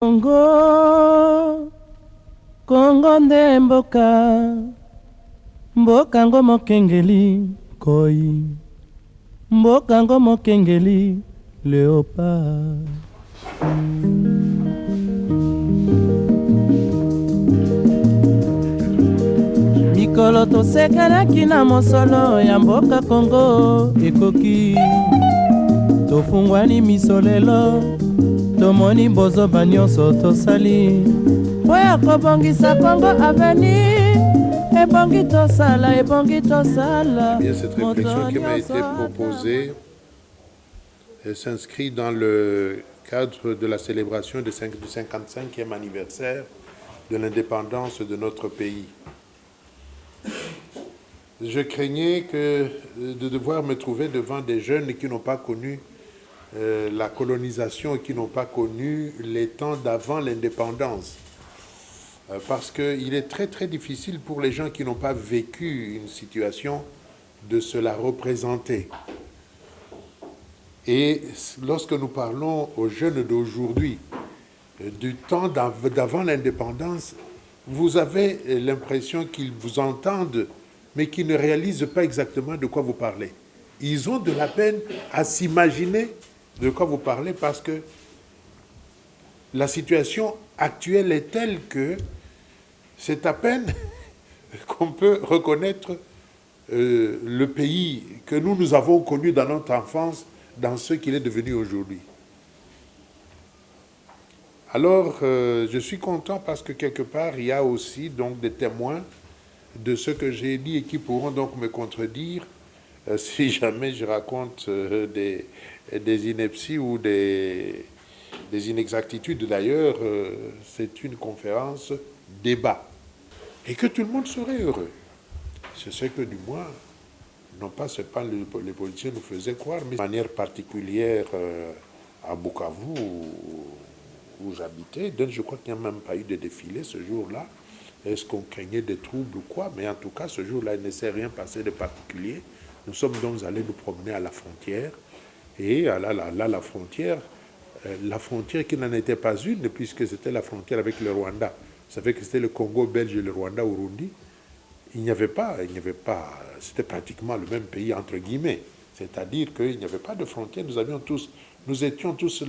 Congo, Congo nde mboka, mboka ngo mokengeli koi, mboka ngo mokengeli léopard. Mikolo tosekelaki na mosolo ya mboka Congo ekoki, tofungwani misolelo, tomoni bozoba nyonso tosali po ya kobongisa Congo avenir. Ebongi tosala, ebongi tosala. Cette réflexion qui m'a été proposée s'inscrit dans le cadre de la célébration du 55e anniversaire de l'indépendance de notre pays. Je craignais de devoir me trouver devant des jeunes qui n'ont pas connu la colonisation et qui n'ont pas connu les temps d'avant l'indépendance. Parce qu'il est très très difficile pour les gens qui n'ont pas vécu une situation de se la représenter. Et lorsque nous parlons aux jeunes d'aujourd'hui, du temps d'avant l'indépendance, vous avez l'impression qu'ils vous entendent, mais qu'ils ne réalisent pas exactement de quoi vous parlez. Ils ont de la peine à s'imaginer de quoi vous parlez parce que la situation actuelle est telle que c'est à peine qu'on peut reconnaître le pays que nous avons connu dans notre enfance dans ce qu'il est devenu aujourd'hui. Alors, je suis content parce que quelque part, il y a aussi donc des témoins de ce que j'ai dit et qui pourront donc me contredire si jamais je raconte des inepties ou des inexactitudes. D'ailleurs, c'est une conférence débat. Et que tout le monde serait heureux. C'est ce que du moins, non pas ce pas les politiciens nous faisaient croire, mais de manière particulière à Bukavu, où j'habitais. Donc je crois qu'il n'y a même pas eu de défilé ce jour-là. Est-ce qu'on craignait des troubles ou quoi? Mais en tout cas, ce jour-là, il ne s'est rien passé de particulier. Nous sommes donc allés nous promener à la frontière. Et là, la frontière qui n'en était pas une, puisque c'était la frontière avec le Rwanda. Vous savez que c'était le Congo belge et le Rwanda Urundi. Il n'y avait pas, c'était pratiquement le même pays entre guillemets. C'est-à-dire qu'il n'y avait pas de frontière. Nous étions tous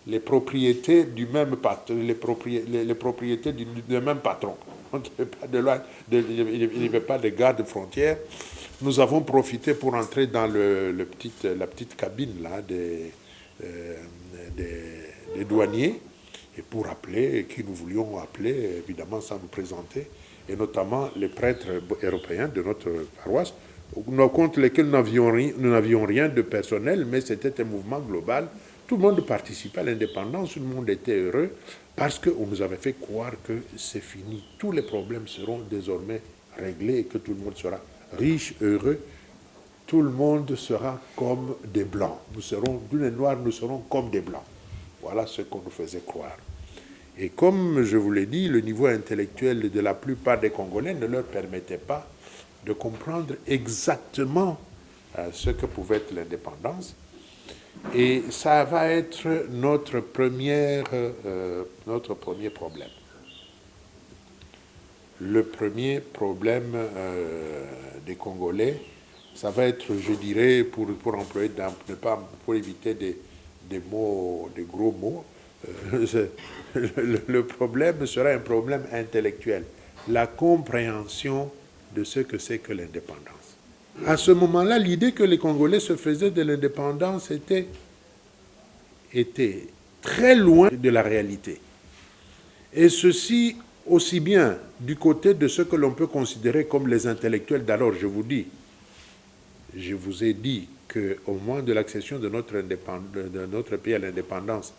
les propriétés du même patron, les propriétés du même patron. Donc il n'y avait pas de garde frontière. Nous avons profité pour entrer dans la petite cabine là des douaniers et pour appeler qui nous voulions appeler, évidemment sans nous présenter, et notamment les prêtres européens de notre paroisse, contre lesquels nous n'avions rien de personnel, mais c'était un mouvement global. Tout le monde participait à l'indépendance, tout le monde était heureux, parce qu'on nous avait fait croire que c'est fini. Tous les problèmes seront désormais réglés et que tout le monde sera riche, heureux. Tout le monde sera comme des blancs. Nous serons, tous les noirs, nous serons comme des blancs. Voilà ce qu'on nous faisait croire. Et comme je vous l'ai dit, le niveau intellectuel de la plupart des Congolais ne leur permettait pas de comprendre exactement ce que pouvait être l'indépendance. Et ça va être notre premier problème. Le premier problème des Congolais, ça va être, je dirais, pour employer, pour éviter des mots, des gros mots, le problème sera un problème intellectuel, la compréhension de ce que c'est que l'indépendance. À ce moment-là, l'idée que les Congolais se faisaient de l'indépendance était très loin de la réalité. Et ceci aussi bien du côté de ce que l'on peut considérer comme les intellectuels d'alors. Je vous ai dit qu'au moment de l'accession de notre pays à l'indépendance,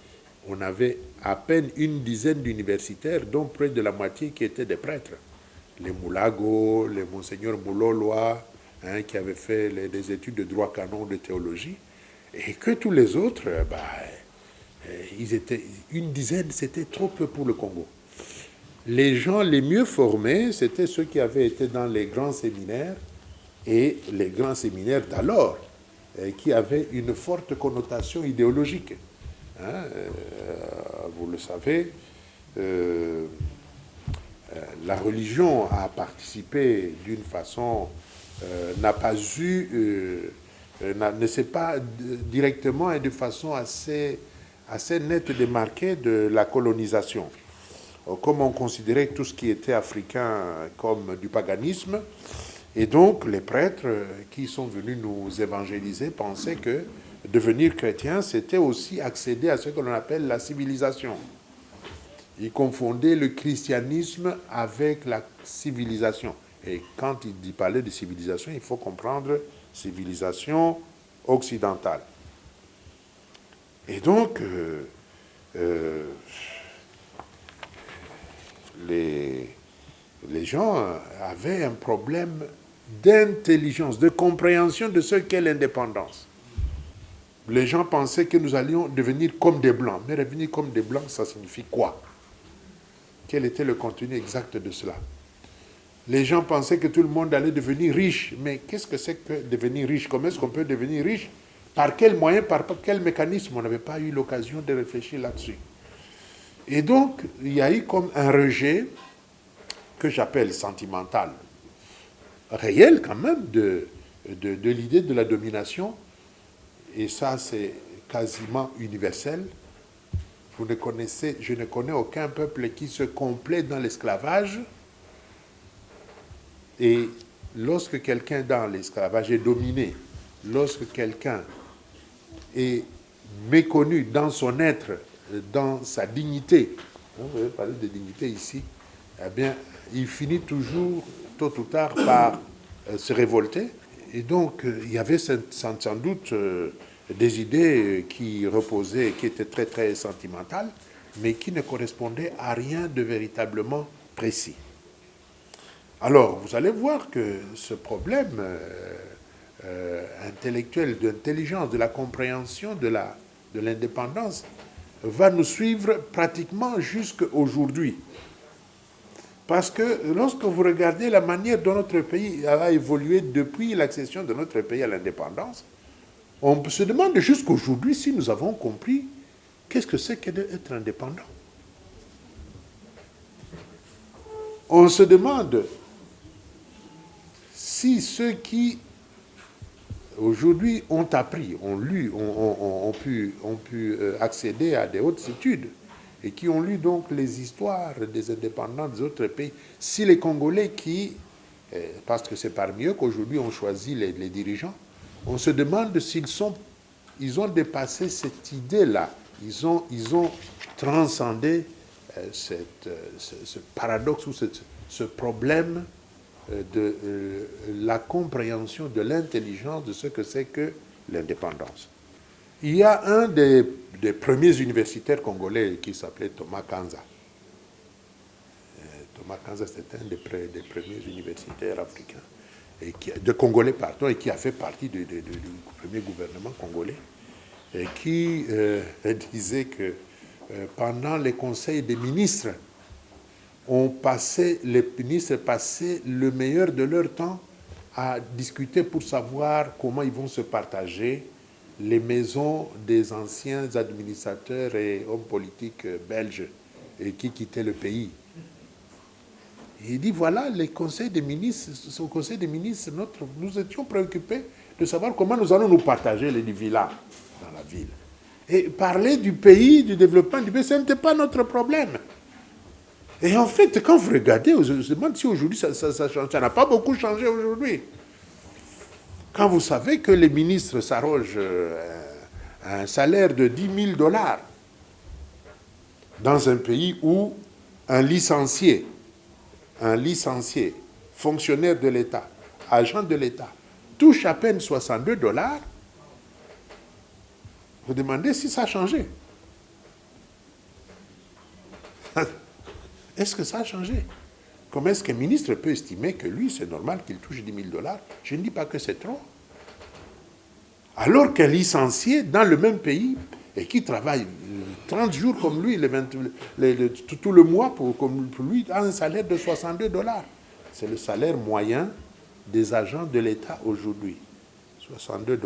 on avait à peine une dizaine d'universitaires, dont près de la moitié qui étaient des prêtres. Les Moulago, les Monseigneur Mouloloa, qui avaient fait des études de droit canon, de théologie, et que tous les autres, ils étaient une dizaine, c'était trop peu pour le Congo. Les gens les mieux formés, c'était ceux qui avaient été dans les grands séminaires, et les grands séminaires d'alors, qui avaient une forte connotation idéologique. Vous le savez, la religion a participé d'une façon, ne s'est pas directement et de façon assez nette démarquée de la colonisation. Comme on considérait tout ce qui était africain comme du paganisme, et donc les prêtres qui sont venus nous évangéliser pensaient que devenir chrétien, c'était aussi accéder à ce que l'on appelle la civilisation. Ils confondaient le christianisme avec la civilisation. Et quand il parlait de civilisation, il faut comprendre civilisation occidentale. Et donc, les gens avaient un problème d'intelligence, de compréhension de ce qu'est l'indépendance. Les gens pensaient que nous allions devenir comme des Blancs. Mais devenir comme des Blancs, ça signifie quoi? Quel était le contenu exact de cela? Les gens pensaient que tout le monde allait devenir riche. Mais qu'est-ce que c'est que devenir riche? Comment est-ce qu'on peut devenir riche? Par quel moyen, par quel mécanisme? On n'avait pas eu l'occasion de réfléchir là-dessus. Et donc, il y a eu comme un rejet que j'appelle sentimental, réel quand même, de l'idée de la domination. Et ça, c'est quasiment universel. Je ne connais aucun peuple qui se complaît dans l'esclavage. Et lorsque quelqu'un dans l'esclavage est dominé, lorsque quelqu'un est méconnu dans son être, dans sa dignité, on veut parler de dignité ici, eh bien, il finit toujours, tôt ou tard, par se révolter. Et donc, il y avait sans doute des idées qui reposaient, qui étaient très, très sentimentales, mais qui ne correspondaient à rien de véritablement précis. Alors, vous allez voir que ce problème intellectuel, d'intelligence, de la compréhension de l'indépendance, va nous suivre pratiquement jusqu'à aujourd'hui. Parce que lorsque vous regardez la manière dont notre pays a évolué depuis l'accession de notre pays à l'indépendance, on se demande jusqu'à aujourd'hui si nous avons compris qu'est-ce que c'est que d'être indépendant. On se demande si ceux qui aujourd'hui ont appris, ont lu, ont pu accéder à des hautes études et qui ont lu donc les histoires des indépendants des autres pays, si les Congolais qui, parce que c'est parmi eux qu'aujourd'hui on choisit les dirigeants, on se demande ils ont dépassé cette idée-là, ils ont transcendé ce paradoxe ou ce problème de la compréhension de l'intelligence de ce que c'est que l'indépendance. Il y a un des premiers universitaires congolais qui s'appelait Thomas Kanza. Thomas Kanza, c'était un des premiers universitaires africains, de Congolais, pardon, et qui a fait partie du premier gouvernement congolais, et qui disait que pendant les conseils des ministres, les ministres passaient le meilleur de leur temps à discuter pour savoir comment ils vont se partager les maisons des anciens administrateurs et hommes politiques belges qui quittaient le pays. Et il dit, voilà, au Conseil des ministres, nous étions préoccupés de savoir comment nous allons nous partager les villas dans la ville. Et parler du pays, du développement du pays, ce n'était pas notre problème. Et en fait, quand vous regardez, je me demande si aujourd'hui ça change. Ça n'a pas beaucoup changé aujourd'hui. Quand vous savez que les ministres s'arrogent un salaire de $10 000 dans un pays où un licencié, fonctionnaire de l'État, agent de l'État, touche à peine $62, vous demandez si ça a changé. Est-ce que ça a changé? Comment est-ce qu'un ministre peut estimer que lui, c'est normal qu'il touche $10 000? Je ne dis pas que c'est trop. Alors qu'un licencié dans le même pays et qui travaille 30 jours comme lui, tout le mois pour lui, a un salaire de $62. C'est le salaire moyen des agents de l'État aujourd'hui. $62.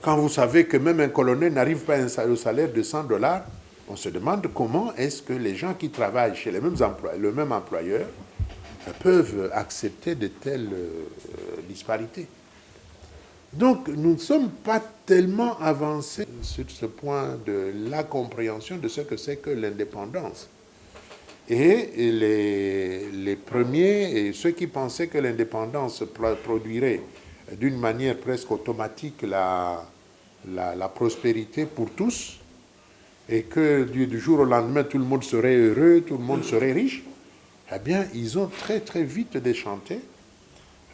Quand vous savez que même un colonel n'arrive pas à un salaire de 100 $, on se demande comment est-ce que les gens qui travaillent chez le même employeur peuvent accepter de telles disparités. Donc, nous ne sommes pas tellement avancés sur ce point de la compréhension de ce que c'est que l'indépendance. Et les premiers, et ceux qui pensaient que l'indépendance produirait d'une manière presque automatique la prospérité pour tous, et que du jour au lendemain, tout le monde serait heureux, tout le monde serait riche, eh bien, ils ont très très vite déchanté,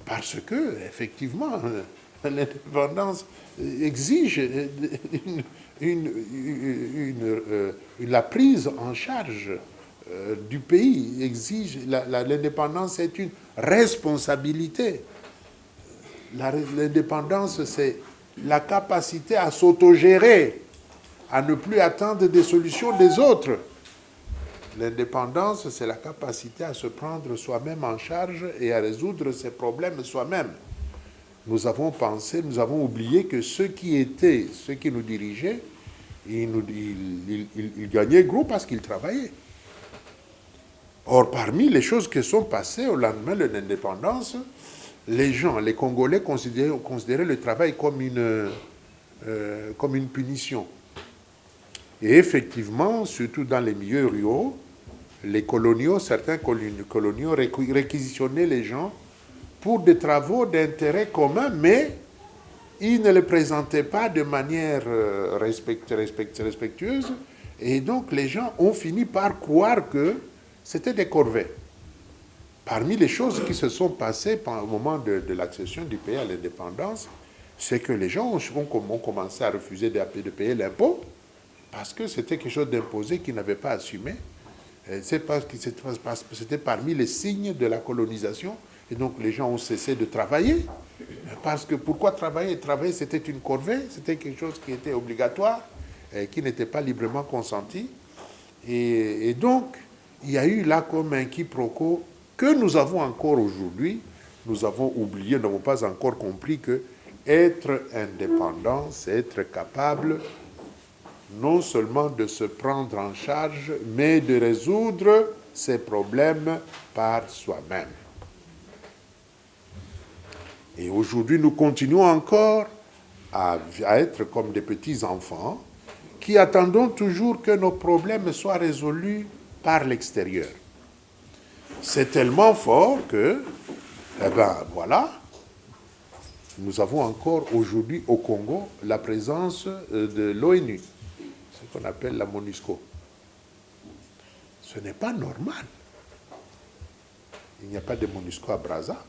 parce que, effectivement, l'indépendance exige la prise en charge du pays, exige l'indépendance est une responsabilité. L'indépendance, c'est la capacité à s'autogérer, à ne plus attendre des solutions des autres. L'indépendance, c'est la capacité à se prendre soi-même en charge et à résoudre ses problèmes soi-même. Nous avons pensé, nous avons oublié que ceux qui nous dirigeaient, ils gagnaient gros parce qu'ils travaillaient. Or, parmi les choses qui sont passées au lendemain de l'indépendance, les Congolais considéraient le travail comme une punition. Et effectivement, surtout dans les milieux ruraux, certains coloniaux réquisitionnaient les gens pour des travaux d'intérêt commun, mais ils ne les présentaient pas de manière respectueuse. Et donc, les gens ont fini par croire que c'était des corvées. Parmi les choses qui se sont passées au moment de l'accession du pays à l'indépendance, c'est que les gens ont commencé à refuser de payer l'impôt parce que c'était quelque chose d'imposé qu'ils n'avaient pas assumé. C'était parmi les signes de la colonisation. Et donc les gens ont cessé de travailler. Parce que pourquoi travailler? Travailler, c'était une corvée, c'était quelque chose qui était obligatoire, qui n'était pas librement consenti. Et donc, il y a eu là comme un quiproquo que nous avons encore aujourd'hui. Nous avons oublié, nous n'avons pas encore compris que être indépendant, c'est être capable non seulement de se prendre en charge, mais de résoudre ses problèmes par soi-même. Et aujourd'hui, nous continuons encore à être comme des petits-enfants qui attendons toujours que nos problèmes soient résolus par l'extérieur. C'est tellement fort que, voilà, nous avons encore aujourd'hui au Congo la présence de l'ONU, ce qu'on appelle la MONUSCO. Ce n'est pas normal. Il n'y a pas de MONUSCO à Brazza.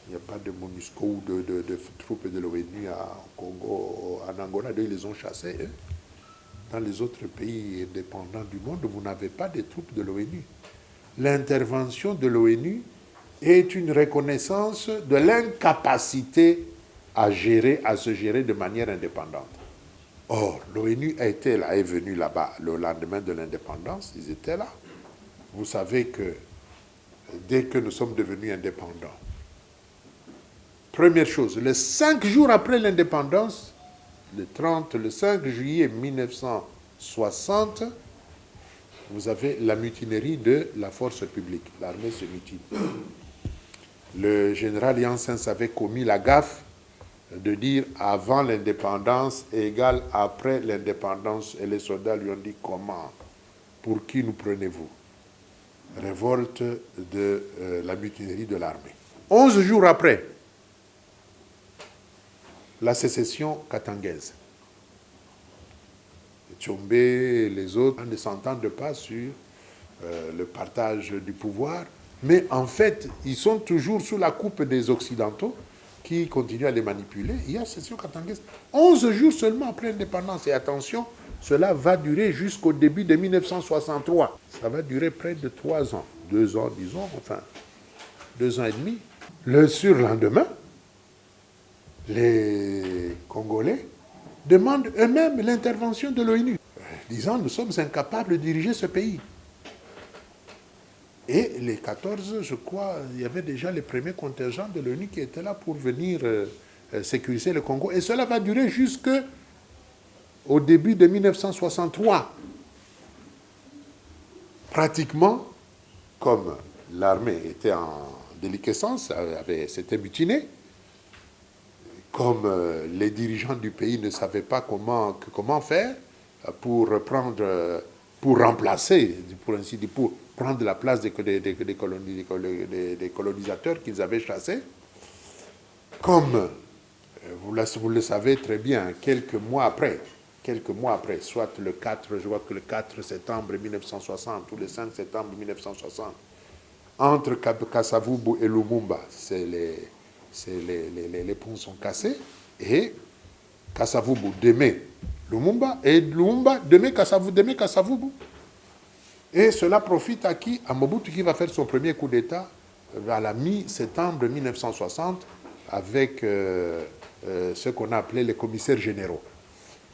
Il n'y a pas de MONUSCO ou de troupes de l'ONU au Congo, en Angola, ils les ont chassés. Hein. Dans les autres pays indépendants du monde, vous n'avez pas de troupes de l'ONU. L'intervention de l'ONU est une reconnaissance de l'incapacité à se gérer de manière indépendante. Or, l'ONU est venue là-bas le lendemain de l'indépendance, ils étaient là. Vous savez que dès que nous sommes devenus indépendants, première chose, les 5 jours après l'indépendance, le 5 juillet 1960, vous avez la mutinerie de la force publique. L'armée se mutine. Le général Janssens avait commis la gaffe de dire avant l'indépendance égale après l'indépendance. Et les soldats lui ont dit comment? Pour qui nous prenez-vous? Révolte de la mutinerie de l'armée. 11 jours après, la sécession katangaise. Tshombe et les autres ne s'entendent pas sur le partage du pouvoir, mais en fait, ils sont toujours sous la coupe des Occidentaux qui continuent à les manipuler. Il y a sécession katangaise 11 jours seulement après l'indépendance. Et attention, cela va durer jusqu'au début de 1963. Ça va durer près de 3 ans. 2 ans, disons, enfin, 2 ans et demi. Le surlendemain, les Congolais demandent eux-mêmes l'intervention de l'ONU, disant nous sommes incapables de diriger ce pays. Et les 14, je crois, il y avait déjà les premiers contingents de l'ONU qui étaient là pour venir sécuriser le Congo. Et cela va durer jusqu'au début de 1963. Pratiquement, comme l'armée était en déliquescence, s'était mutinée, comme les dirigeants du pays ne savaient pas comment faire pour remplacer, pour ainsi dire, pour prendre la place des colonisateurs qu'ils avaient chassés, comme vous le savez très bien, quelques mois après, soit le 4, je vois que le 4 septembre 1960 ou le 5 septembre 1960, entre Kasavubu et Lumumba, les ponts sont cassés, et Kasavubu demeure Lumumba, et Lumumba demeure Kasavubu. Et cela profite à qui? À Mobutu, qui va faire son premier coup d'État à la mi-septembre 1960 avec ce qu'on a appelé les commissaires généraux.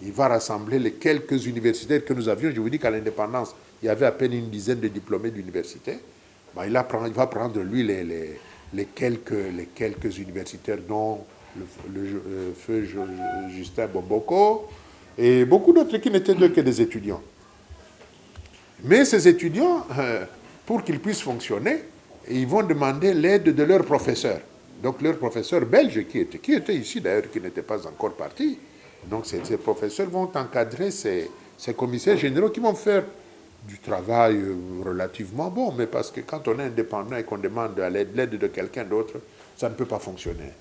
Il va rassembler les quelques universitaires que nous avions. Je vous dis qu'à l'indépendance, il y avait à peine une dizaine de diplômés d'université. Il va prendre, lui, les quelques universitaires, dont le feu Justin Bomboko, et beaucoup d'autres qui n'étaient que des étudiants. Mais ces étudiants, pour qu'ils puissent fonctionner, ils vont demander l'aide de leurs professeurs. Donc leurs professeurs belges, qui étaient ici d'ailleurs, qui n'étaient pas encore partis. Donc ces professeurs vont encadrer ces commissaires généraux qui vont faire du travail relativement bon, mais parce que quand on est indépendant et qu'on demande l'aide de quelqu'un d'autre, ça ne peut pas fonctionner.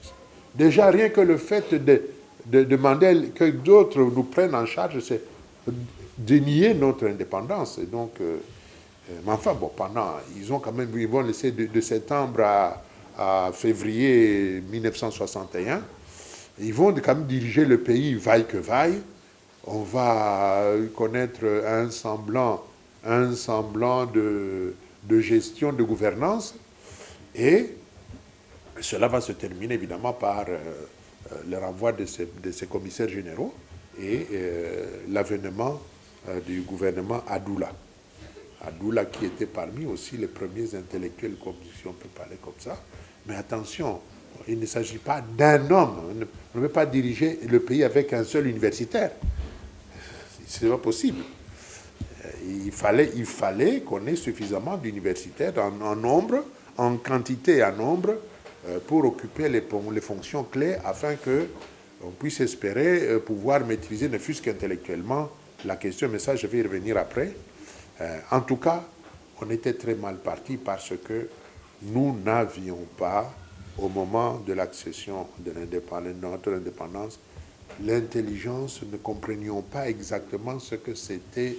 Déjà, rien que le fait de demander que d'autres nous prennent en charge, c'est dénier notre indépendance. Et donc, mais enfin, bon, ils vont laisser de septembre à février 1961, ils vont quand même diriger le pays vaille que vaille. On va connaître un semblant de gestion, de gouvernance, et cela va se terminer évidemment par le renvoi de ces commissaires généraux et l'avènement du gouvernement Adoula. Adoula qui était parmi aussi les premiers intellectuels, si on peut parler comme ça. Mais attention, il ne s'agit pas d'un homme. On ne peut pas diriger le pays avec un seul universitaire. Ce n'est pas possible. Il fallait qu'on ait suffisamment d'universitaires en nombre, en quantité et en nombre, pour occuper les fonctions clés afin qu'on puisse espérer pouvoir maîtriser, ne fût-ce qu'intellectuellement, la question. Mais ça, je vais y revenir après. En tout cas, on était très mal parti parce que nous n'avions pas, au moment de l'accession de notre indépendance, l'intelligence, ne comprenions pas exactement ce que c'était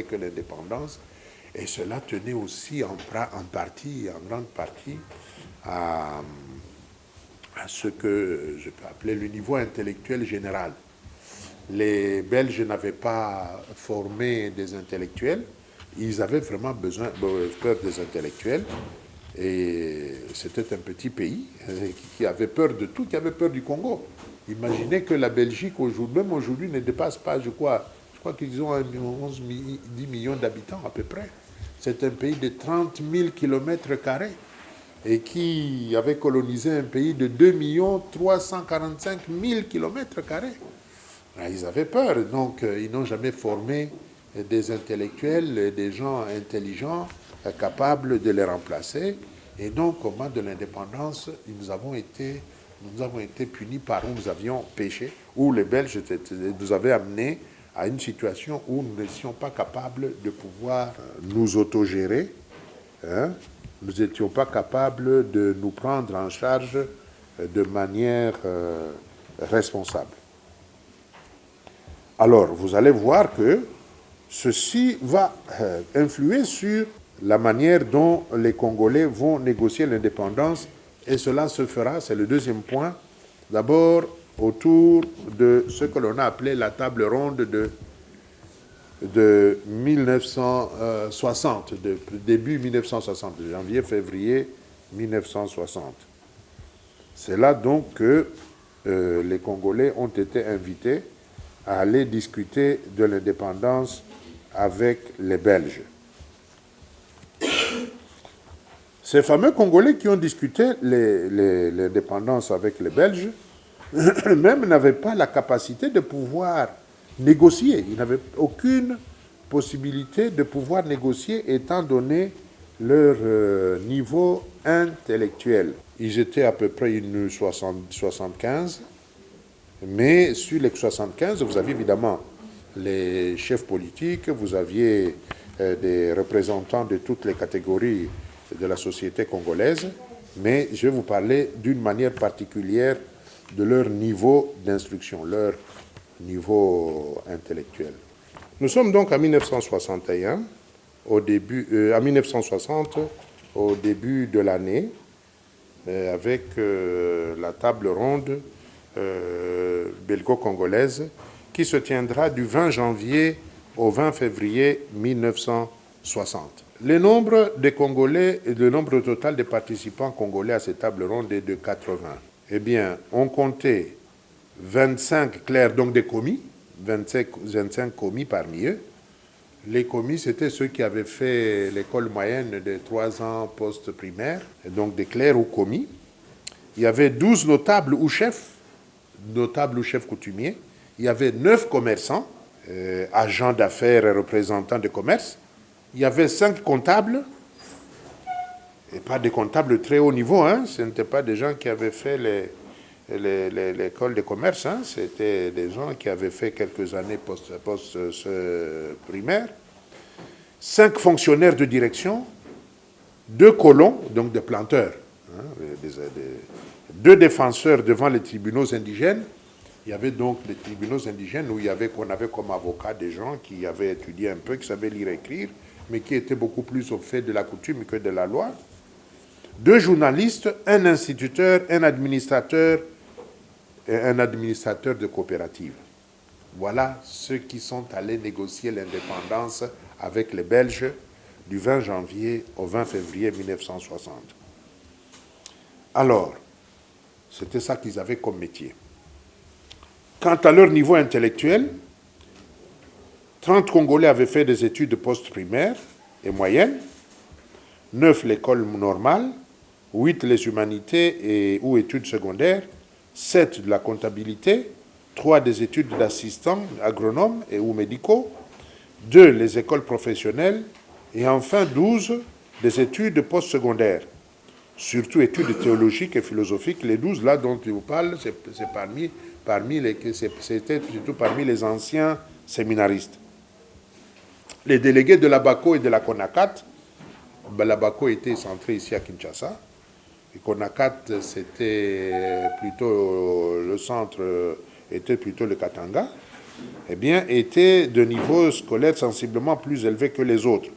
que l'indépendance, et cela tenait aussi en grande partie à ce que je peux appeler le niveau intellectuel général. Les Belges n'avaient pas formé des intellectuels, ils avaient vraiment peur des intellectuels, et c'était un petit pays qui avait peur de tout, qui avait peur du Congo. Imaginez que la Belgique, même aujourd'hui, ne dépasse pas, je crois qu'ils ont 10 millions d'habitants à peu près. C'est un pays de 30 000 km² et qui avait colonisé un pays de 2 345 000 km². Ils avaient peur, donc ils n'ont jamais formé des intellectuels, des gens intelligents, capables de les remplacer. Et donc, au moment de l'indépendance, nous avons été punis par où nous avions péché, où les Belges nous avaient amenés à une situation où nous n'étions pas capables de pouvoir nous autogérer. Nous n'étions pas capables de nous prendre en charge de manière responsable. Alors, vous allez voir que ceci va influer sur la manière dont les Congolais vont négocier l'indépendance, et cela se fera, c'est le deuxième point, d'abord autour de ce que l'on a appelé la table ronde de 1960, début 1960, janvier-février 1960. C'est là donc que les Congolais ont été invités à aller discuter de l'indépendance avec les Belges. Ces fameux Congolais qui ont discuté l'indépendance avec les Belges même n'avaient pas la capacité de pouvoir négocier. Ils n'avaient aucune possibilité de pouvoir négocier étant donné leur niveau intellectuel. Ils étaient à peu près une 75, mais sur les 75, vous aviez évidemment les chefs politiques, vous aviez des représentants de toutes les catégories de la société congolaise, mais je vais vous parler d'une manière particulière de leur niveau d'instruction, leur niveau intellectuel. Nous sommes donc en 1961, à 1960, au début de l'année, avec la table ronde belgo-congolaise qui se tiendra du 20 janvier au 20 février 1960. Le nombre de Congolais et le nombre total de participants congolais à cette table ronde est de 80. Eh bien, on comptait 25 clercs, donc des commis, 25 commis parmi eux. Les commis, c'était ceux qui avaient fait l'école moyenne de 3 ans post-primaire, donc des clercs ou commis. Il y avait 12 notables ou chefs coutumiers. Il y avait 9 commerçants, agents d'affaires et représentants de commerce. Il y avait 5 comptables, et pas des comptables très haut niveau, hein. Ce n'étaient pas des gens qui avaient fait l'école de commerce, hein. C'était des gens qui avaient fait quelques années post-primaire. 5 fonctionnaires de direction, 2 colons, donc des planteurs, hein, 2 défenseurs devant les tribunaux indigènes. Il y avait donc les tribunaux indigènes où qu'on avait comme avocat des gens qui avaient étudié un peu, qui savaient lire et écrire, mais qui étaient beaucoup plus au fait de la coutume que de la loi. 2 journalistes, un instituteur, un administrateur et un administrateur de coopérative. Voilà ceux qui sont allés négocier l'indépendance avec les Belges du 20 janvier au 20 février 1960. Alors, c'était ça qu'ils avaient comme métier. Quant à leur niveau intellectuel, 30 Congolais avaient fait des études post-primaires et moyennes, 9 l'école normale, 8 les humanités ou études secondaires, 7 de la comptabilité, 3 des études d'assistants, agronomes ou médicaux, 2 les écoles professionnelles et enfin 12 des études postsecondaires. Surtout études théologiques et philosophiques. Les 12 là dont je vous parle, c'était surtout parmi les anciens séminaristes. Les délégués de la BACO et de la CONACAT, la BACO était centrée ici à Kinshasa. Et CONACAT, c'était plutôt le centre, était plutôt le Katanga. Eh bien, étaient de niveau scolaire sensiblement plus élevé que les autres.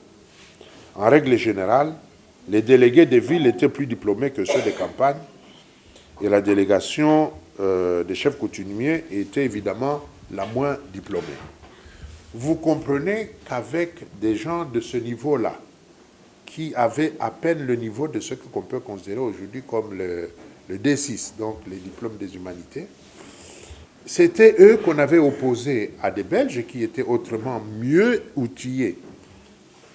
En règle générale, les délégués des villes étaient plus diplômés que ceux des campagnes. Et la délégation des chefs coutumiers était évidemment la moins diplômée. Vous comprenez qu'avec des gens de ce niveau-là, qui avaient à peine le niveau de ce qu'on peut considérer aujourd'hui comme le D6, donc les diplômes des humanités, c'était eux qu'on avait opposés à des Belges qui étaient autrement mieux outillés,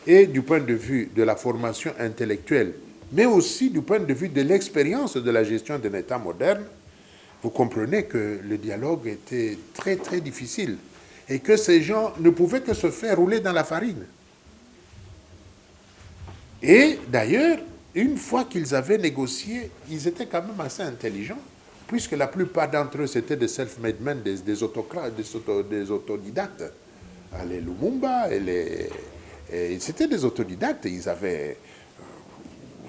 et du point de vue de la formation intellectuelle, mais aussi du point de vue de l'expérience de la gestion d'un État moderne. Vous comprenez que le dialogue était très très difficile et que ces gens ne pouvaient que se faire rouler dans la farine. Et d'ailleurs, une fois qu'ils avaient négocié, ils étaient quand même assez intelligents, puisque la plupart d'entre eux, c'était des self-made men, des autocrates, des autodidactes. Les Lumumba, c'était des autodidactes. Ils avaient,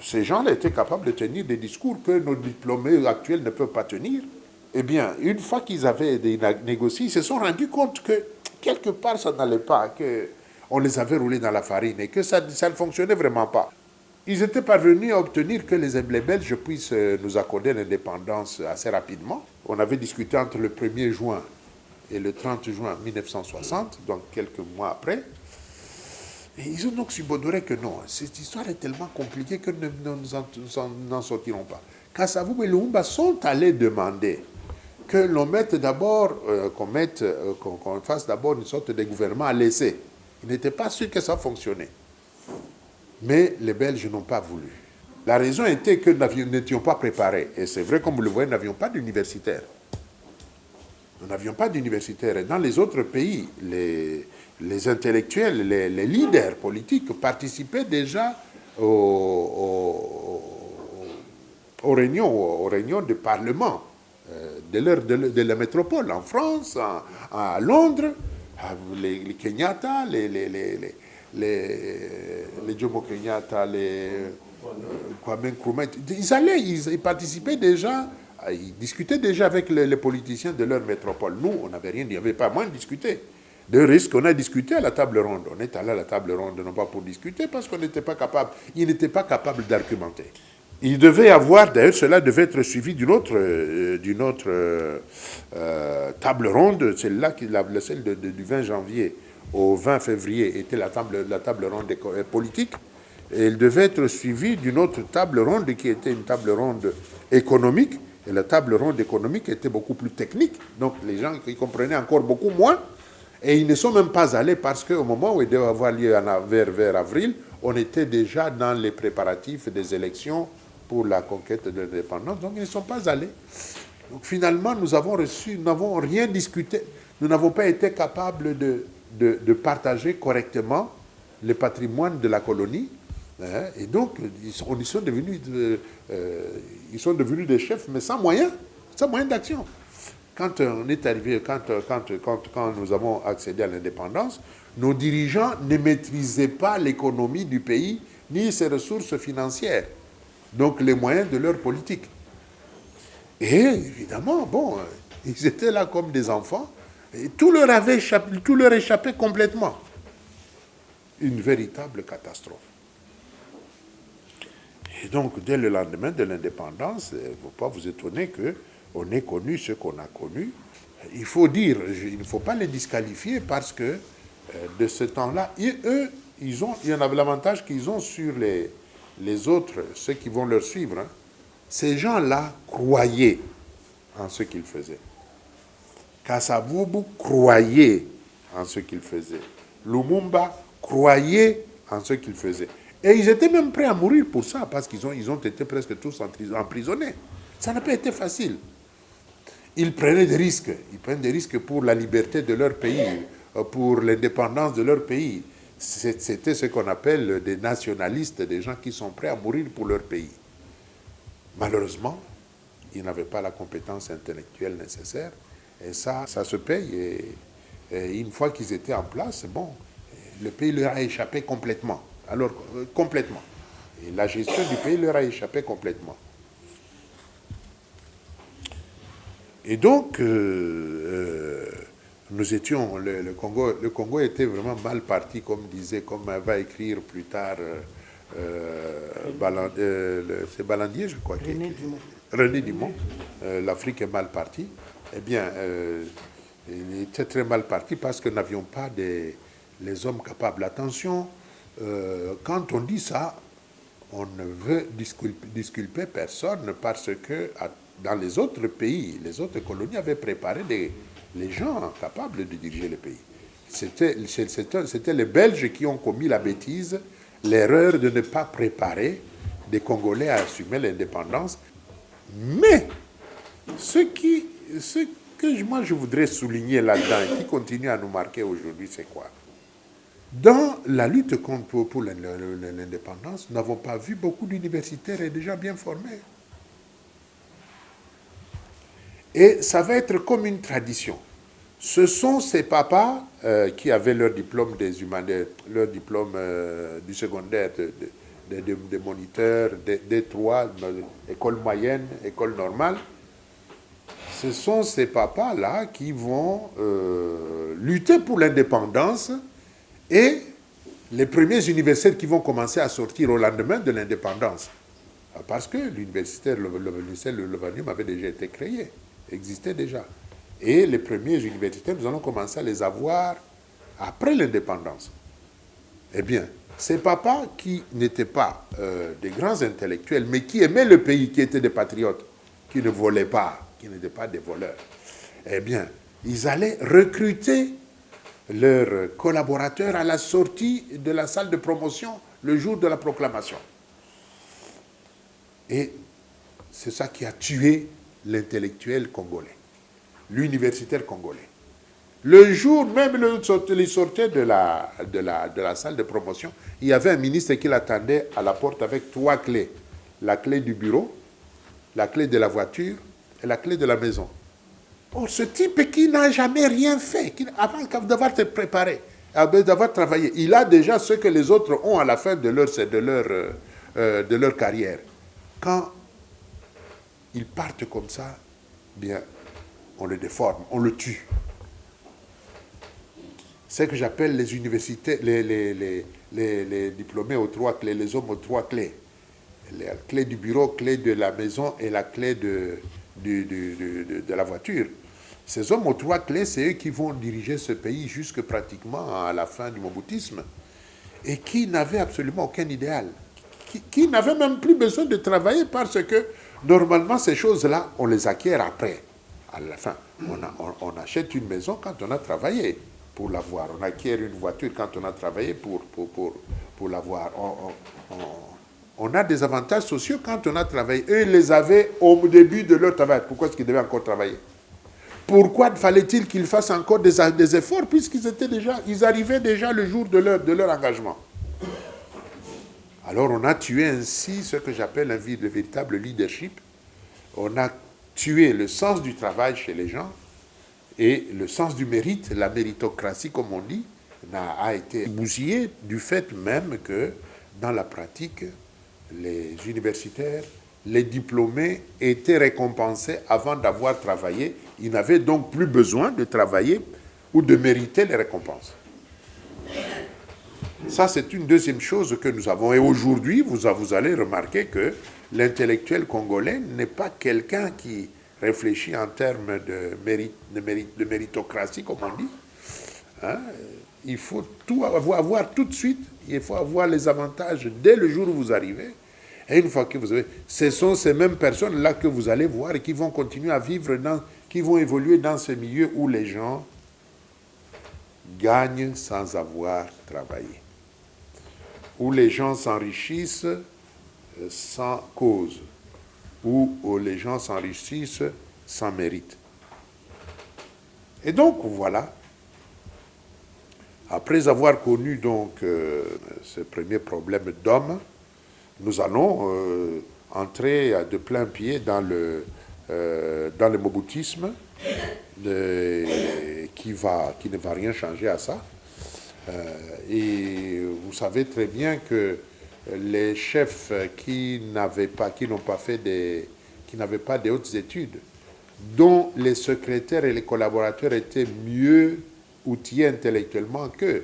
ces gens-là étaient capables de tenir des discours que nos diplômés actuels ne peuvent pas tenir. Eh bien, une fois qu'ils avaient négocié, ils se sont rendus compte que quelque part ça n'allait pas, qu'on les avait roulés dans la farine et que ça ne fonctionnait vraiment pas. Ils étaient parvenus à obtenir que les Belges puissent nous accorder l'indépendance assez rapidement. On avait discuté entre le 1er juin et le 30 juin 1960, donc quelques mois après. Et ils ont donc subodoré que non, cette histoire est tellement compliquée que nous n'en sortirons pas. Kasavubu et Lumumba sont allés demander que l'on mette d'abord, qu'on fasse d'abord une sorte de gouvernement à l'essai. Ils n'étaient pas sûrs que ça fonctionnait. Mais les Belges n'ont pas voulu. La raison était que nous n'étions pas préparés. Et c'est vrai, comme vous le voyez, nous n'avions pas d'universitaires. Nous n'avions pas d'universitaires. Et dans les autres pays, les intellectuels, les leaders politiques participaient déjà aux réunions du Parlement de la métropole, en France, à Londres, les Kenyatta, les Jomo Kenyatta, les Kwame Nkrumah, ils participaient déjà, ils discutaient déjà avec les politiciens de leur métropole. Nous, on n'avait rien, il n'y avait pas moins de discuter. De risque, on a discuté à la table ronde. On est allé à la table ronde, non pas pour discuter, parce qu'on n'était pas capable, ils n'étaient pas capables d'argumenter. Il devait y avoir, d'ailleurs, cela devait être suivi d'une autre table ronde, celle-là, celle du 20 janvier au 20 février était la table ronde politique, et il devait être suivi d'une autre table ronde qui était une table ronde économique, et la table ronde économique était beaucoup plus technique, donc les gens qui comprenaient encore beaucoup moins, et ils ne sont même pas allés parce qu'au moment où il devait avoir lieu vers avril, on était déjà dans les préparatifs des élections pour la conquête de l'indépendance, donc ils ne sont pas allés. Donc finalement, nous n'avons rien discuté, nous n'avons pas été capables de partager correctement le patrimoine de la colonie, hein, et donc ils sont devenus des chefs, mais sans moyen d'action. Quand on est arrivé, quand nous avons accédé à l'indépendance, nos dirigeants ne maîtrisaient pas l'économie du pays, ni ses ressources financières, donc les moyens de leur politique. Et évidemment, bon, ils étaient là comme des enfants, et tout leur échappait complètement. Une véritable catastrophe. Et donc, dès le lendemain de l'indépendance, il ne faut pas vous étonner qu'on ait connu ce qu'on a connu. Il faut dire, il ne faut pas les disqualifier parce que de ce temps-là, eux, il y en avait l'avantage qu'ils ont sur les autres, ceux qui vont leur suivre. Hein. Ces gens-là croyaient en ce qu'ils faisaient. Kasavubu croyait en ce qu'il faisait. Lumumba croyait en ce qu'il faisait. Et ils étaient même prêts à mourir pour ça, parce qu'ils ont été presque tous emprisonnés. Ça n'a pas été facile. Ils prenaient des risques. Ils prennent des risques pour la liberté de leur pays, pour l'indépendance de leur pays. C'était ce qu'on appelle des nationalistes, des gens qui sont prêts à mourir pour leur pays. Malheureusement, ils n'avaient pas la compétence intellectuelle nécessaire. Et ça se paye. Et une fois qu'ils étaient en place, bon, le pays leur a échappé complètement. Alors, complètement. Et la gestion du pays leur a échappé complètement. Et donc, nous étions, le Congo était vraiment mal parti, comme va écrire plus tard, c'est Balandier, je crois. René Dumont. L'Afrique est mal partie. Eh bien, il était très mal parti parce que nous n'avions pas les hommes capables. Attention, quand on dit ça, on ne veut disculper personne parce que dans les autres pays, les autres colonies avaient préparé les gens capables de diriger le pays. C'était les Belges qui ont commis la bêtise, l'erreur de ne pas préparer des Congolais à assumer l'indépendance. Mais ce que moi je voudrais souligner là-dedans et qui continue à nous marquer aujourd'hui, c'est quoi? Dans la lutte pour l'indépendance, nous n'avons pas vu beaucoup d'universitaires déjà bien formés. Et ça va être comme une tradition. Ce sont ces papas qui avaient leur diplôme leur diplôme du secondaire, des moniteurs, des trois, école moyenne, école normale. Ce sont ces papas-là qui vont lutter pour l'indépendance et les premiers universitaires qui vont commencer à sortir au lendemain de l'indépendance. Parce que l'université Lovanium avait déjà été créé, existait déjà. Et les premiers universitaires, nous allons commencer à les avoir après l'indépendance. Eh bien, ces papas qui n'étaient pas des grands intellectuels, mais qui aimaient le pays, qui étaient des patriotes, qui ne volaient pas, qui n'étaient pas des voleurs, eh bien, ils allaient recruter leurs collaborateurs à la sortie de la salle de promotion le jour de la proclamation. Et c'est ça qui a tué l'intellectuel congolais. l'universitaire congolais. Le jour même où il sortait de la salle de promotion, il y avait un ministre qui l'attendait à la porte avec 3 clés. La clé du bureau, la clé de la voiture et la clé de la maison. Or, ce type qui n'a jamais rien fait, avant d'avoir te préparé, d'avoir travaillé, il a déjà ce que les autres ont à la fin de leur carrière. Quand ils partent comme ça, bien, on le déforme, on le tue. C'est ce que j'appelle les universités, les diplômés aux 3 clés, les hommes aux 3 clés. La clé du bureau, clé de la maison et la clé de la voiture. Ces hommes aux 3 clés, c'est eux qui vont diriger ce pays jusque pratiquement à la fin du moboutisme et qui n'avaient absolument aucun idéal, qui n'avaient même plus besoin de travailler parce que normalement ces choses-là, on les acquiert après. À la fin, on achète une maison quand on a travaillé pour l'avoir. On acquiert une voiture quand on a travaillé pour l'avoir. On a des avantages sociaux quand on a travaillé. Eux, ils les avaient au début de leur travail. Pourquoi est-ce qu'ils devaient encore travailler? Pourquoi fallait-il qu'ils fassent encore des efforts ils arrivaient déjà le jour de leur engagement? Alors on a tué ainsi ce que j'appelle le véritable leadership. On a tué le sens du travail chez les gens et le sens du mérite, la méritocratie comme on dit, a été bousillé du fait même que dans la pratique, les universitaires, les diplômés étaient récompensés avant d'avoir travaillé. Ils n'avaient donc plus besoin de travailler ou de mériter les récompenses. Ça, c'est une deuxième chose que nous avons. Et aujourd'hui, vous allez remarquer que l'intellectuel congolais n'est pas quelqu'un qui réfléchit en termes de méritocratie, comme on dit. Hein? Il faut tout avoir tout de suite. Il faut avoir les avantages dès le jour où vous arrivez. Et une fois que vous avez... Ce sont ces mêmes personnes-là que vous allez voir et qui vont continuer à vivre, qui vont évoluer dans ce milieu où les gens gagnent sans avoir travaillé. Où les gens s'enrichissent sans cause. Où les gens s'enrichissent sans mérite. Et donc, voilà. Après avoir connu donc ce premier problème d'homme, nous allons entrer de plein pied dans le moboutisme qui ne va rien changer à ça. Et vous savez très bien que les chefs qui n'avaient pas de hautes études, dont les secrétaires et les collaborateurs étaient mieux outillés intellectuellement qu'eux,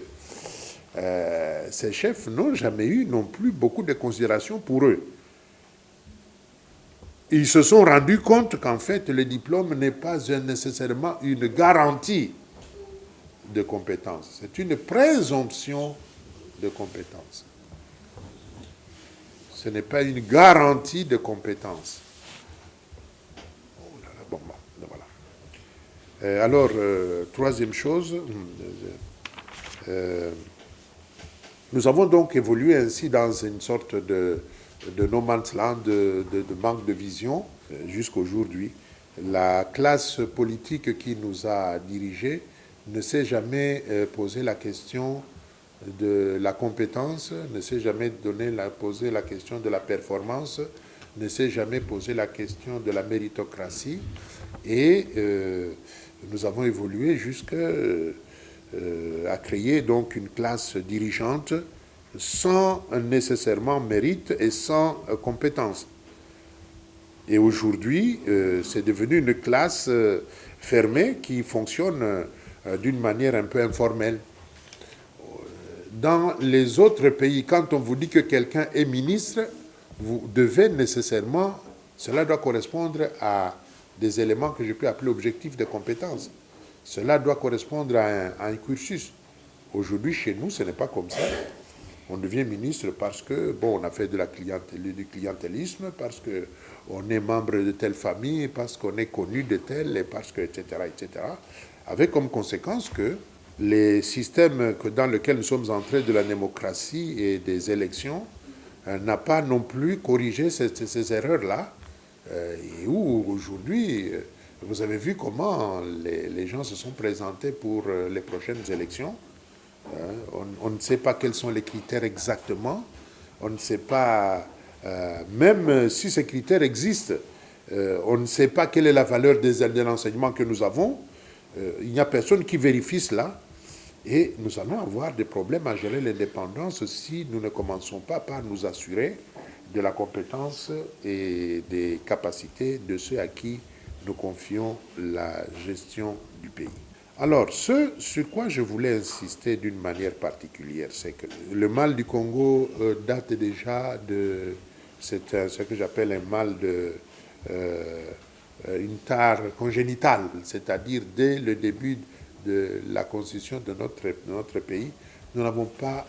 ces chefs n'ont jamais eu non plus beaucoup de considération pour eux. Ils se sont rendus compte qu'en fait, le diplôme n'est pas nécessairement une garantie de compétence. C'est une présomption de compétence. Ce n'est pas une garantie de compétence. Bon, voilà. Alors, troisième chose, nous avons donc évolué ainsi dans une sorte de no man's land, de manque de vision jusqu'à aujourd'hui. La classe politique qui nous a dirigés ne s'est jamais posé la question de la compétence, ne s'est jamais posé la question de la performance, ne s'est jamais posé la question de la méritocratie. Et nous avons évolué jusqu'à créer donc une classe dirigeante sans nécessairement mérite et sans compétence. Et aujourd'hui, c'est devenu une classe fermée qui fonctionne d'une manière un peu informelle. Dans les autres pays, quand on vous dit que quelqu'un est ministre, vous devez nécessairement, cela doit correspondre à des éléments que je peux appeler objectifs de compétences. Cela doit correspondre à un cursus. Aujourd'hui, chez nous, ce n'est pas comme ça. On devient ministre parce que, bon, on a fait du clientélisme, parce qu'on est membre de telle famille, parce qu'on est connu de telle, et parce que, etc., etc. Avec comme conséquence que les systèmes dans lesquels nous sommes entrés de la démocratie et des élections n'a pas non plus corrigé ces erreurs-là, et où aujourd'hui Vous avez vu comment les gens se sont présentés pour les prochaines élections. On ne sait pas quels sont les critères exactement. On ne sait pas, même si ces critères existent, on ne sait pas quelle est la valeur de l'enseignement que nous avons. Il n'y a personne qui vérifie cela. Et nous allons avoir des problèmes à gérer l'indépendance si nous ne commençons pas par nous assurer de la compétence et des capacités de ceux à qui nous confions la gestion du pays. Alors, ce sur quoi je voulais insister d'une manière particulière, c'est que le mal du Congo date déjà de... C'est ce que j'appelle un mal une tare congénitale, c'est-à-dire dès le début de la constitution de notre pays, nous n'avons pas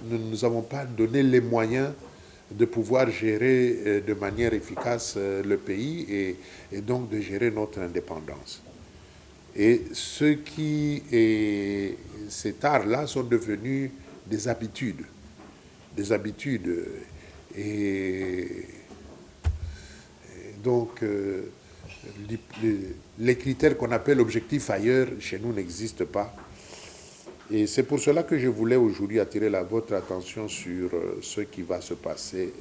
donné les moyens de pouvoir gérer de manière efficace le pays et donc de gérer notre indépendance. Et ces tares-là sont devenus des habitudes. Et donc, les critères qu'on appelle objectifs ailleurs, chez nous, n'existent pas. Et c'est pour cela que je voulais aujourd'hui attirer votre attention sur ce qui va se passer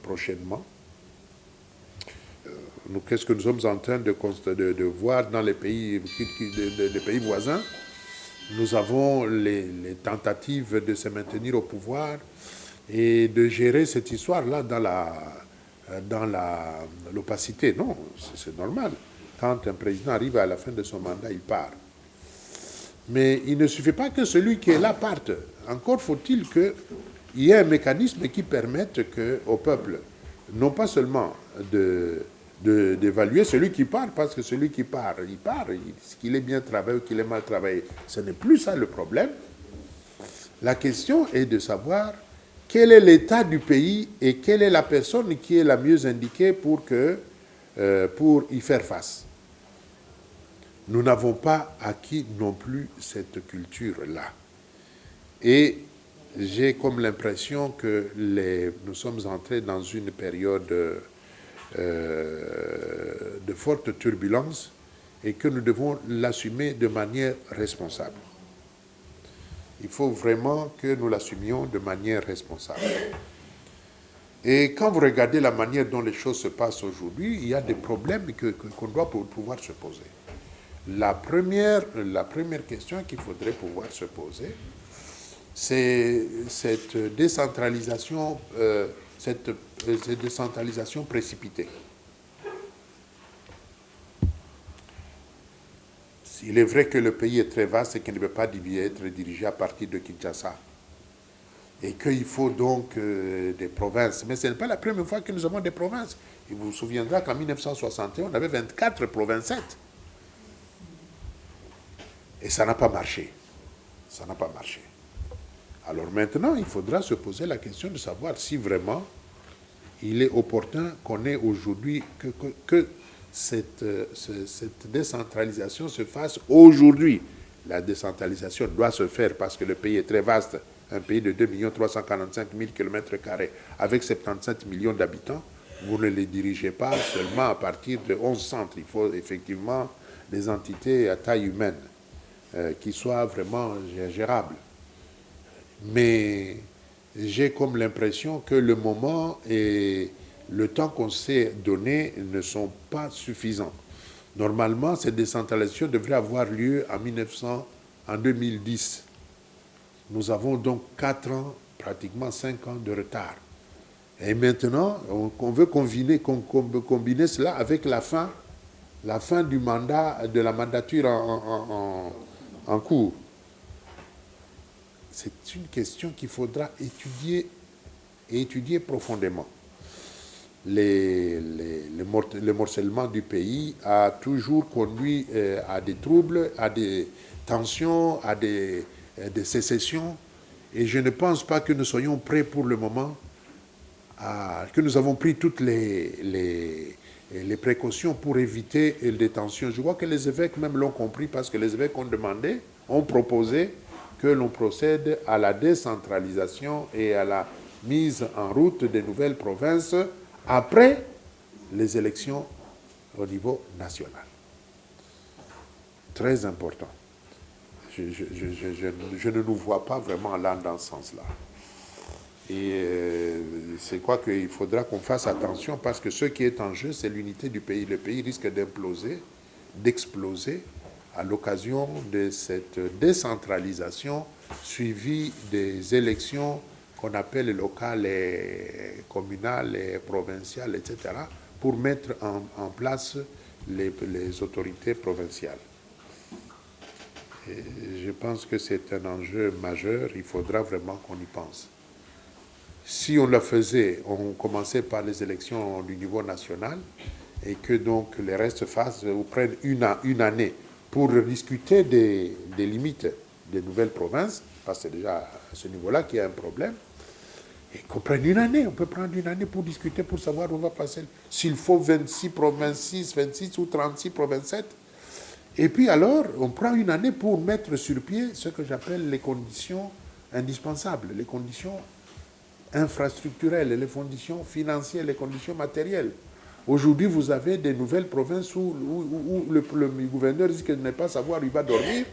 prochainement. Qu'est-ce que nous sommes en train de voir dans les pays voisins? Nous avons les tentatives de se maintenir au pouvoir et de gérer cette histoire-là dans l'opacité. Non, c'est normal. Quand un président arrive à la fin de son mandat, il part. Mais il ne suffit pas que celui qui est là parte. Encore faut-il qu'il y ait un mécanisme qui permette au peuple, non pas seulement d'évaluer celui qui part, parce que celui qui part, qu'il ait bien travaillé ou qu'il ait mal travaillé. Ce n'est plus ça le problème. La question est de savoir quel est l'état du pays et quelle est la personne qui est la mieux indiquée pour y faire face. Nous n'avons pas acquis non plus cette culture-là. Et j'ai comme l'impression que nous sommes entrés dans une période de forte turbulence et que nous devons l'assumer de manière responsable. Il faut vraiment que nous l'assumions de manière responsable. Et quand vous regardez la manière dont les choses se passent aujourd'hui, il y a des problèmes qu'on doit pouvoir se poser. La première question qu'il faudrait pouvoir se poser, c'est cette décentralisation précipitée. Il est vrai que le pays est très vaste et qu'il ne peut pas être dirigé à partir de Kinshasa. Et qu'il faut donc des provinces. Mais ce n'est pas la première fois que nous avons des provinces. Il vous souviendra qu'en 1961, on avait 24 provincettes. Et ça n'a pas marché. Ça n'a pas marché. Alors maintenant, il faudra se poser la question de savoir si vraiment il est opportun qu'on ait aujourd'hui que cette décentralisation se fasse aujourd'hui. La décentralisation doit se faire parce que le pays est très vaste. Un pays de 2 345 000 km² avec 77 millions d'habitants. Vous ne les dirigez pas seulement à partir de 11 centres. Il faut effectivement des entités à taille humaine qui soient vraiment gérables. Mais j'ai comme l'impression que le moment et le temps qu'on s'est donné ne sont pas suffisants. Normalement, cette décentralisation devrait avoir lieu en 2010. Nous avons donc 4 ans, pratiquement 5 ans de retard. Et maintenant, on veut combiner cela avec la fin du mandat, de la mandature en cours. C'est une question qu'il faudra étudier profondément. Le morcellement du pays a toujours conduit à des troubles, à des tensions, à des sécessions. Et je ne pense pas que nous soyons prêts pour le moment, que nous avons pris toutes les précautions pour éviter des tensions. Je vois que les évêques même l'ont compris parce que les évêques ont proposé que l'on procède à la décentralisation et à la mise en route des nouvelles provinces après les élections au niveau national. très important. Je ne nous vois pas vraiment allant dans ce sens-là. Et c'est quoi qu'il faudra qu'on fasse attention parce que ce qui est en jeu, c'est l'unité du pays. Le pays risque d'imploser, d'exploser à l'occasion de cette décentralisation suivie des élections qu'on appelle locales et communales et provinciales, etc., pour mettre en place les autorités provinciales. Et je pense que c'est un enjeu majeur, il faudra vraiment qu'on y pense. Si on le faisait, on commençait par les élections du niveau national et que donc les restes fassent ou prennent une année pour discuter des limites des nouvelles provinces, parce que c'est déjà à ce niveau-là qu'il y a un problème, et qu'on prenne une année, on peut prendre une année pour discuter, pour savoir où on va passer. S'il faut 26 provinces, 26 ou 36 provinces 7. Et puis alors, on prend une année pour mettre sur pied ce que j'appelle les conditions indispensables, les conditions infrastructurelles, les conditions financières, les conditions matérielles. Aujourd'hui, vous avez des nouvelles provinces où le gouverneur risque de ne pas savoir où il va dormir,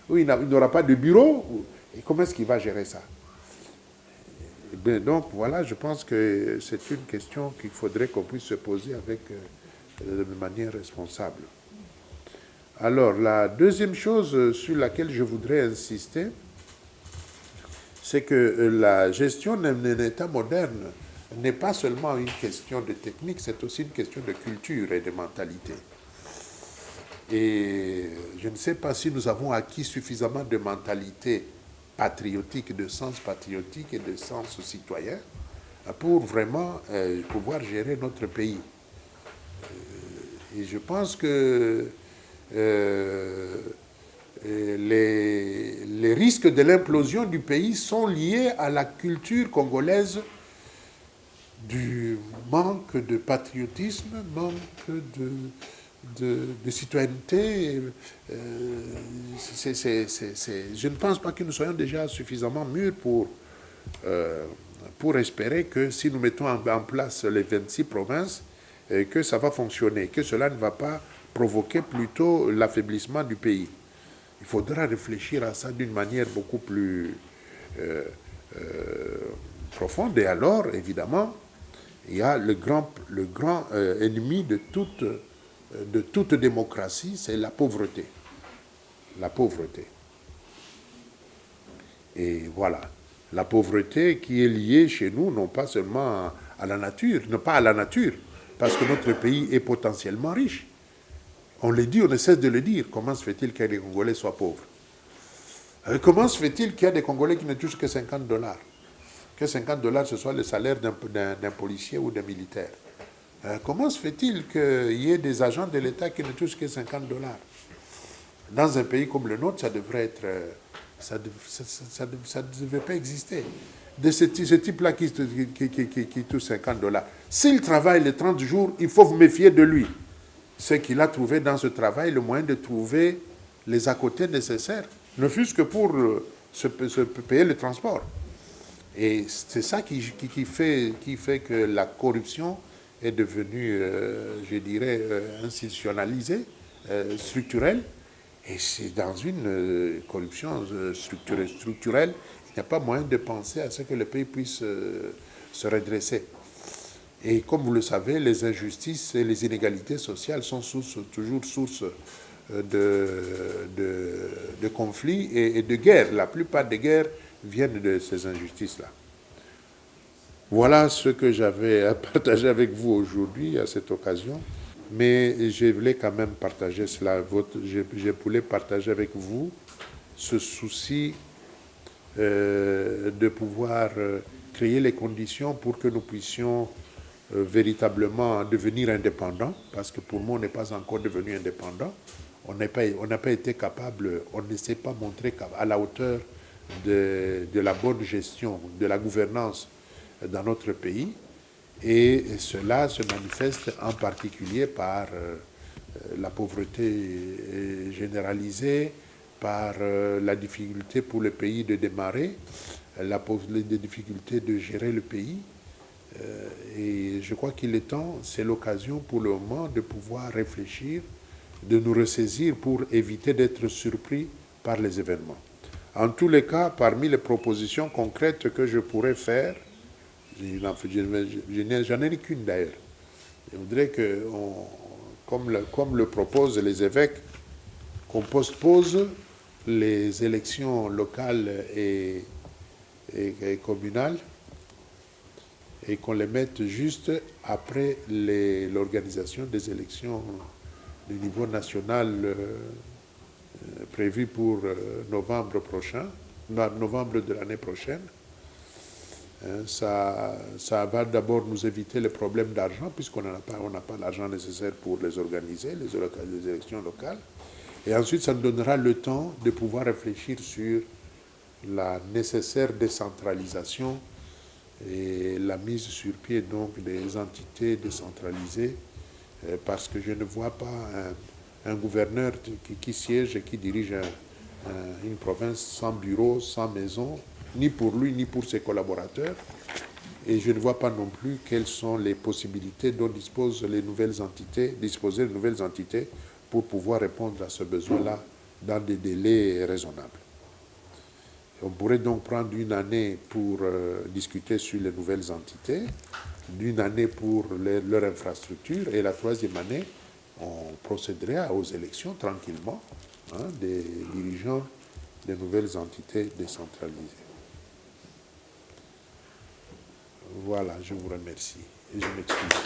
où il n'aura pas de bureau. Et comment est-ce qu'il va gérer ça? Bien, donc voilà, je pense que c'est une question qu'il faudrait qu'on puisse se poser de manière responsable. Alors, la deuxième chose sur laquelle je voudrais insister, c'est que la gestion d'un État moderne n'est pas seulement une question de technique, c'est aussi une question de culture et de mentalité. Et je ne sais pas si nous avons acquis suffisamment de mentalité patriotique, de sens patriotique et de sens citoyen pour vraiment pouvoir gérer notre pays. Et je pense que les risques de l'implosion du pays sont liés à la culture congolaise du manque de patriotisme, manque de citoyenneté. Je ne pense pas que nous soyons déjà suffisamment mûrs pour espérer que si nous mettons en place les 26 provinces, que ça va fonctionner, que cela ne va pas provoquer plutôt l'affaiblissement du pays. Il faudra réfléchir à ça d'une manière beaucoup plus profonde. Et alors, évidemment, il y a le grand ennemi de toute démocratie, c'est la pauvreté. La pauvreté. Et voilà. La pauvreté qui est liée chez nous, non pas seulement à la nature, non pas à la nature, parce que notre pays est potentiellement riche. On le dit, on ne cesse de le dire. Comment se fait-il que les Congolais soient pauvres? Comment se fait-il qu'il y a des Congolais qui ne touchent que $50? Que $50, ce soit le salaire d'un policier ou d'un militaire. Comment se fait-il qu'il y ait des agents de l'État qui ne touchent que $50? Dans un pays comme le nôtre, ça devrait être... ça ne devait pas exister. De ce type-là qui touche $50. S'il travaille les 30 jours, il faut vous méfier de lui. C'est qu'il a trouvé dans ce travail le moyen de trouver les à-côtés nécessaires, ne fût-ce que pour se payer le transport. Et c'est ça qui fait que la corruption est devenue, je dirais, institutionnalisée, structurelle. Et c'est dans une corruption structurelle, il n'y a pas moyen de penser à ce que le pays puisse se redresser. Et comme vous le savez, les injustices et les inégalités sociales sont toujours source de conflits et de guerres. La plupart des guerres viennent de ces injustices-là. Voilà ce que j'avais à partager avec vous aujourd'hui à cette occasion. Mais je voulais quand même partager cela. Je voulais partager avec vous ce souci de pouvoir créer les conditions pour que nous puissions véritablement devenir indépendants, parce que pour moi, on n'est pas encore devenu indépendant. On n'a pas été capable, on ne s'est pas montré à la hauteur de la bonne gestion, de la gouvernance dans notre pays. Et cela se manifeste en particulier par la pauvreté généralisée, par la difficulté pour le pays de démarrer, les difficultés de gérer le pays. Et je crois qu'il est temps, c'est l'occasion pour le moment de pouvoir réfléchir de nous ressaisir pour éviter d'être surpris par les événements. En tous les cas, parmi les propositions concrètes que je pourrais faire, j'en ai qu'une d'ailleurs. Je voudrais que, comme le proposent les évêques, qu'on postpose les élections locales et communales et qu'on les mette juste après l'organisation des élections du niveau national prévues pour novembre prochain, novembre de l'année prochaine. Ça va d'abord nous éviter les problèmes d'argent, puisqu'on n'a pas l'argent nécessaire pour les organiser, les élections locales. Et ensuite, ça nous donnera le temps de pouvoir réfléchir sur la nécessaire décentralisation et la mise sur pied donc des entités décentralisées, parce que je ne vois pas un gouverneur qui siège et qui dirige une province sans bureau, sans maison, ni pour lui, ni pour ses collaborateurs. Et je ne vois pas non plus quelles sont les possibilités dont disposent les nouvelles entités, pour pouvoir répondre à ce besoin-là dans des délais raisonnables. On pourrait donc prendre une année pour discuter sur les nouvelles entités, d'une année pour leur infrastructure, et la troisième année, on procéderait aux élections tranquillement des dirigeants des nouvelles entités décentralisées. Voilà, je vous remercie et je m'excuse.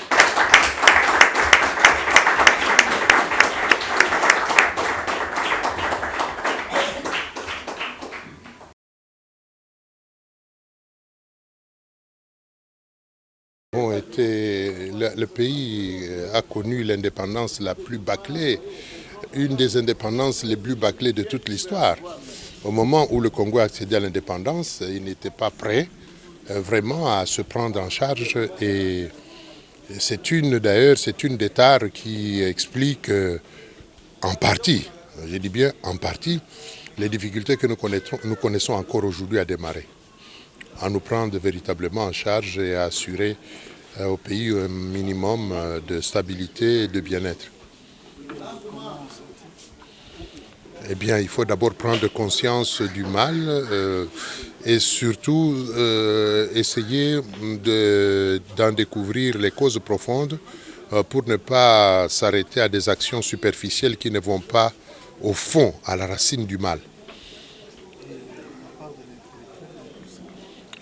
Le pays a connu l'indépendance la plus bâclée, une des indépendances les plus bâclées de toute l'histoire. Au moment où le Congo a accédé à l'indépendance, il n'était pas prêt vraiment à se prendre en charge, et c'est une des tares qui explique en partie, je dis bien en partie, les difficultés que nous connaissons encore aujourd'hui à démarrer, à nous prendre véritablement en charge et à assurer au pays un minimum de stabilité et de bien-être. Eh bien, il faut d'abord prendre conscience du mal et surtout essayer d'en découvrir les causes profondes pour ne pas s'arrêter à des actions superficielles qui ne vont pas au fond, à la racine du mal.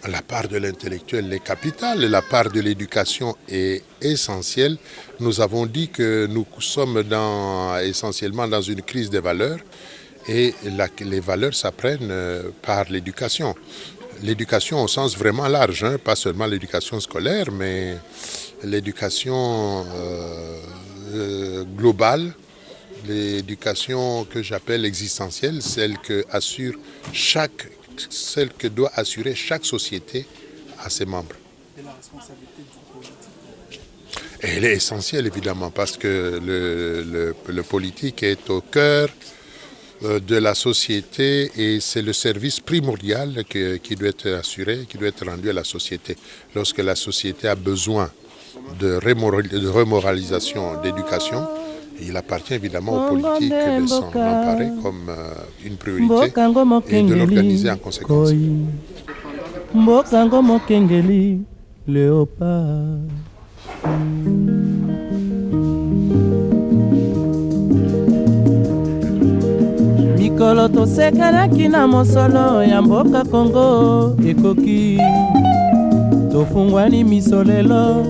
La part de l'intellectuel est capitale, la part de l'éducation est essentielle. Nous avons dit que nous sommes essentiellement dans une crise des valeurs, et les valeurs s'apprennent par l'éducation. L'éducation au sens vraiment large, pas seulement l'éducation scolaire, mais l'éducation globale, l'éducation que j'appelle existentielle, celle que doit assurer chaque société à ses membres. Et la responsabilité du politique? Elle est essentielle évidemment, parce que le politique est au cœur de la société et c'est le service primordial qui doit être assuré, qui doit être rendu à la société. Lorsque la société a besoin de remoralisation, d'éducation, il appartient évidemment aux politiques de s'en emparer comme une priorité et de l'organiser en conséquence. Mbokango mokengeli léopard. Mikolo tosekanaki na mosolo ya mboka Kongo ekoki, tofungwani misolelo,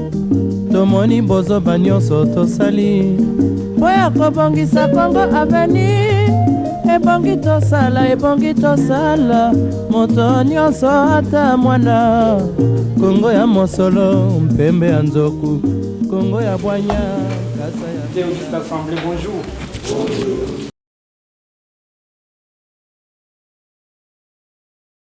tomoni bozoba nyonso tosali po ya kobongisa Kongo aveni. Ebongi tosala moto nyonso ata mwana. Kongo ya mosolo mpembe ya nzoku, Kongo ya bwanya kasa ya... Théodiste Assemblée, bonjour.